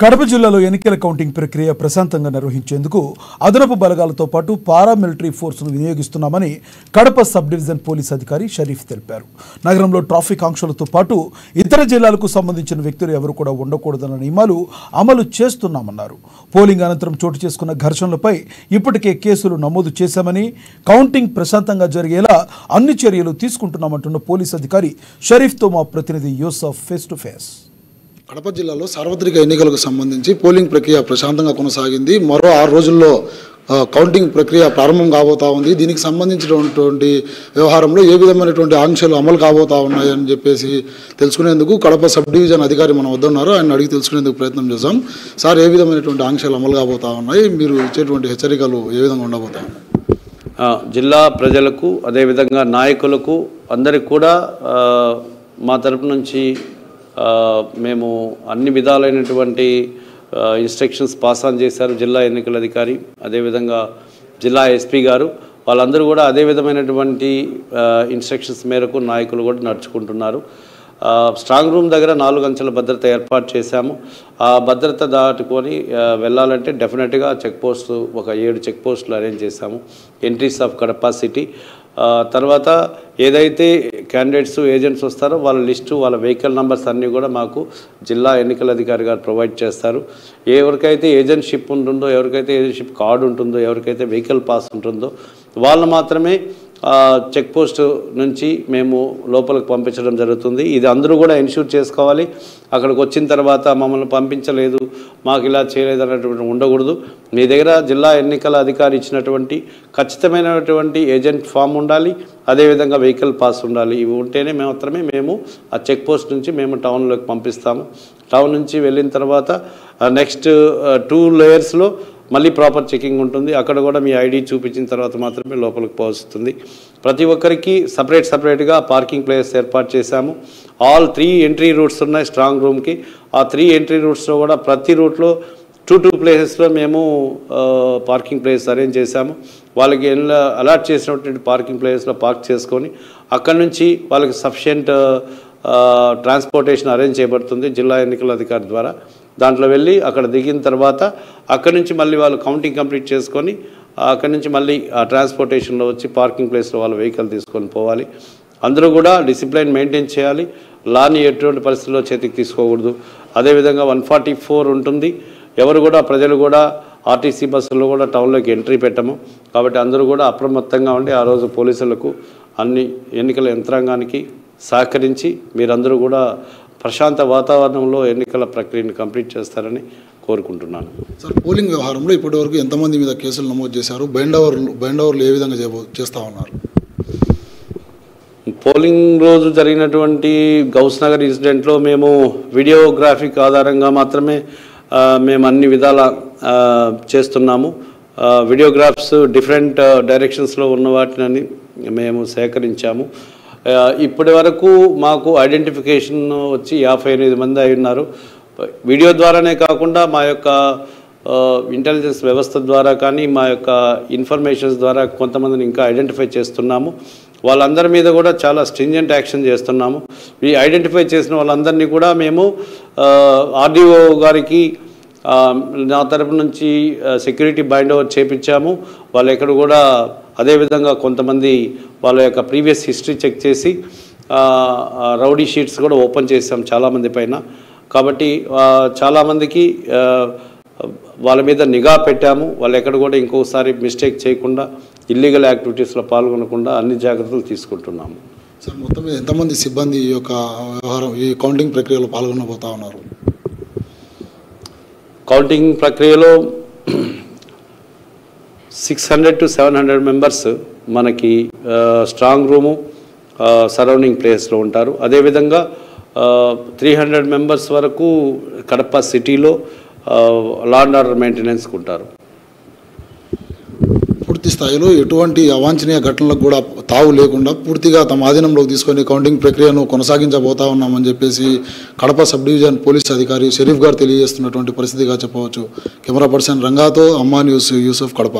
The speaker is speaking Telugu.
కడప జిల్లాలో ఎన్నికల కౌంటింగ్ ప్రక్రియ ప్రశాంతంగా నిర్వహించేందుకు అదనపు బలగాలతో పాటు పారామిలిటరీ ఫోర్సును వినియోగిస్తున్నామని కడప సబ్ డివిజన్ పోలీస్ అధికారి షరీఫ్ తెలిపారు. నగరంలో ట్రాఫిక్ ఆంక్షలతో పాటు ఇతర జిల్లాలకు సంబంధించిన వ్యక్తులు ఎవరు కూడా ఉండకూడదన్న నియమాలు అమలు చేస్తున్నామన్నారు. పోలింగ్ అనంతరం చోటు చేసుకున్న ఘర్షణలపై ఇప్పటికే కేసులు నమోదు చేశామని, కౌంటింగ్ ప్రశాంతంగా జరిగేలా అన్ని చర్యలు తీసుకుంటున్నామంటున్న పోలీస్ అధికారి షరీఫ్తో మా ప్రతినిధి Yusuf face to face. Kadapa జిల్లాలో సార్వత్రిక ఎన్నికలకు సంబంధించి పోలింగ్ ప్రక్రియ ప్రశాంతంగా కొనసాగింది. మరో 6 రోజుల్లో కౌంటింగ్ ప్రక్రియ ప్రారంభం కాబోతా ఉంది. దీనికి సంబంధించినటువంటి వ్యవహారంలో ఏ విధమైనటువంటి ఆంక్షలు అమలు కాబోతా ఉన్నాయని చెప్పేసి తెలుసుకునేందుకు కడప సబ్ డివిజన్ అధికారి మన వద్ద ఉన్నారు. ఆయన అడిగి తెలుసుకునేందుకు ప్రయత్నం చేద్దాం. సార్, ఏ విధమైనటువంటి ఆంక్షలు అమలు కాబోతా ఉన్నాయి? మీరు ఇచ్చేటువంటి హెచ్చరికలు ఏ విధంగా ఉండబోతాయి? జిల్లా ప్రజలకు, అదేవిధంగా నాయకులకు అందరికి కూడా మా తరపు నుంచి మేము అన్ని విధాలైనటువంటి ఇన్స్ట్రక్షన్స్ పాస్ ఆన్ చేశారు జిల్లా ఎన్నికల అధికారి, అదేవిధంగా జిల్లా ఎస్పీ గారు. వాళ్ళందరూ కూడా అదే విధమైనటువంటి ఇన్స్ట్రక్షన్స్ మేరకు నాయకులు కూడా నడుచుకుంటున్నారు. స్ట్రాంగ్ రూమ్ దగ్గర 4 అంచెల భద్రత ఏర్పాటు చేశాము. ఆ భద్రత దాటుకొని వెళ్ళాలంటే డెఫినెట్గా చెక్ పోస్ట్ ఒక 7 చెక్ పోస్టులు అరేంజ్ చేశాము. ఎంట్రీస్ ఆఫ్ కడప సిటీ, తర్వాత ఏదైతే క్యాండిడేట్స్ ఏజెంట్స్ వస్తారో వాళ్ళ లిస్టు, వాళ్ళ వెహికల్ నెంబర్స్ అన్నీ కూడా మాకు జిల్లా ఎన్నికల అధికారి గారు ప్రొవైడ్ చేస్తారు. ఎవరికైతే ఏజెంట్షిప్ ఉంటుందో, ఎవరికైతే ఏజెంట్షిప్ కార్డు ఉంటుందో, ఎవరికైతే వెహికల్ పాస్ ఉంటుందో వాళ్ళు మాత్రమే చెక్ పోస్ట్ నుంచి మేము లోపలికి పంపించడం జరుగుతుంది. ఇది అందరూ కూడా ఎన్ష్యూర్ చేసుకోవాలి. అక్కడికి వచ్చిన తర్వాత మమ్మల్ని పంపించలేదు, మాకు ఇలా చేయలేదు అన్నటువంటి ఉండకూడదు. మీ దగ్గర జిల్లా ఎన్నికల అధికారి ఇచ్చినటువంటి ఖచ్చితమైనటువంటి ఏజెంట్ ఫామ్ ఉండాలి, అదేవిధంగా వెహికల్ పాస్ ఉండాలి. ఇవి ఉంటేనే మాత్రమే మేము ఆ చెక్ పోస్ట్ నుంచి మేము టౌన్లోకి పంపిస్తాము. టౌన్ నుంచి వెళ్ళిన తర్వాత నెక్స్ట్ 2 లేయర్స్లో మళ్ళీ ప్రాపర్ చెకింగ్ ఉంటుంది. అక్కడ కూడా మీ ఐడి చూపించిన తర్వాత మాత్రమే లోపలికి పోస్తుంది. ప్రతి ఒక్కరికి సపరేట్గా పార్కింగ్ ప్లేస్ ఏర్పాటు చేశాము. ఆల్ 3 ఎంట్రీ రూట్స్ ఉన్నాయి స్ట్రాంగ్ రూమ్కి. ఆ 3 ఎంట్రీ రూట్స్లో కూడా ప్రతి రూట్లో 2 ప్లేసెస్లో మేము పార్కింగ్ ప్లేస్ అరేంజ్ చేశాము. వాళ్ళకి అలాట్ చేసినటువంటి పార్కింగ్ ప్లేస్లో పార్క్ చేసుకొని అక్కడి నుంచి వాళ్ళకి సఫిషియంట్ ట్రాన్స్పోర్టేషన్ అరేంజ్ చేయబడుతుంది జిల్లా ఎన్నికల అధికారి ద్వారా. దాంట్లో వెళ్ళి అక్కడ దిగిన తర్వాత అక్కడి నుంచి మళ్ళీ వాళ్ళు కౌంటింగ్ కంప్లీట్ చేసుకొని అక్కడి నుంచి మళ్ళీ ఆ ట్రాన్స్పోర్టేషన్లో వచ్చి పార్కింగ్ ప్లేస్లో వాళ్ళ వెహికల్ తీసుకొని పోవాలి. అందరూ కూడా డిసిప్లైన్ మెయింటైన్ చేయాలి. లాని ఎటువంటి పరిస్థితుల్లో చేతికి తీసుకోకూడదు. అదేవిధంగా 144 ఉంటుంది. ఎవరు కూడా ప్రజలు కూడా ఆర్టీసీ బస్సుల్లో కూడా టౌన్లోకి ఎంట్రీ పెట్టము. కాబట్టి అందరూ కూడా అప్రమత్తంగా ఉండి ఆ రోజు పోలీసులకు, అన్ని ఎన్నికల యంత్రాంగానికి సహకరించి మీరందరూ కూడా ప్రశాంత వాతావరణంలో ఎన్నికల ప్రక్రియను కంప్లీట్ చేస్తారని కోరుకుంటున్నాను. సార్, పోలింగ్ వ్యవహారంలో ఇప్పటివరకు ఎంతమంది మీద కేసులు నమోదు చేశారు? బైండ్ ఓవర్లు ఏ విధంగా చేస్తూ ఉన్నారు? పోలింగ్ రోజు జరిగినటువంటి గౌస్ నగర్ ఇన్సిడెంట్లో మేము వీడియోగ్రాఫిక్ ఆధారంగా మాత్రమే మేము అన్ని విధాల చేస్తున్నాము. వీడియోగ్రాఫ్స్ డిఫరెంట్ డైరెక్షన్స్లో ఉన్న వాటిని మేము సేకరించాము. ఇప్పటి వరకు మాకు ఐడెంటిఫికేషన్ వచ్చి 58 మంది అయి ఉన్నారు. వీడియో ద్వారానే కాకుండా మా యొక్క ఇంటెలిజెన్స్ వ్యవస్థ ద్వారా కానీ, మా యొక్క ఇన్ఫర్మేషన్స్ ద్వారా కొంతమందిని ఇంకా ఐడెంటిఫై చేస్తున్నాము. వాళ్ళందరి మీద కూడా చాలా స్ట్రింజెంట్ యాక్షన్ చేస్తున్నాము. ఈ ఐడెంటిఫై చేసిన వాళ్ళందరినీ కూడా మేము ఆర్డీఓ గారికి నా తరపు నుంచి సెక్యూరిటీ బైండ్ ఓవర్ చేయించాము. వాళ్ళు ఎక్కడ కూడా అదేవిధంగా కొంతమంది వాళ్ళ యొక్క ప్రీవియస్ హిస్టరీ చెక్ చేసి రౌడీ షీట్స్ కూడా ఓపెన్ చేసాం చాలామంది పైన. కాబట్టి చాలామందికి వాళ్ళ మీద నిఘా పెట్టాము. వాళ్ళు ఎక్కడ కూడా ఇంకోసారి మిస్టేక్ చేయకుండా, ఇల్లీగల్ యాక్టివిటీస్లో పాల్గొనకుండా అన్ని జాగ్రత్తలు తీసుకుంటున్నాము. సార్, మొత్తం ఎంతమంది సిబ్బంది ఈ యొక్క వ్యవహారం ఈ కౌంటింగ్ ప్రక్రియలో పాల్గొనబోతా ఉన్నారు? కౌంటింగ్ ప్రక్రియలో 600 to 700 మెంబర్స్ మనకి స్ట్రాంగ్ రూము సరౌండింగ్ ప్లేస్లో ఉంటారు. అదేవిధంగా 300 మెంబర్స్ వరకు కడప సిటీలో లా అండ్ ఆర్డర్ మెయింటెనెన్స్కి ఉంటారు. పూర్తి స్థాయిలో ఎటువంటి అవాంఛనీయ ఘటనలకు కూడా తావు లేకుండా పూర్తిగా తమ ఆధీనంలోకి తీసుకొని కౌంటింగ్ ప్రక్రియను కొనసాగించబోతా ఉన్నామని చెప్పేసి కడప సబ్ డివిజన్ పోలీస్ అధికారి షరీఫ్ గారు తెలియజేస్తున్నటువంటి పరిస్థితిగా చెప్పవచ్చు. కెమెరా పర్సన్ రంగాతో అమ్మా న్యూస్ యూసఫ్, కడప.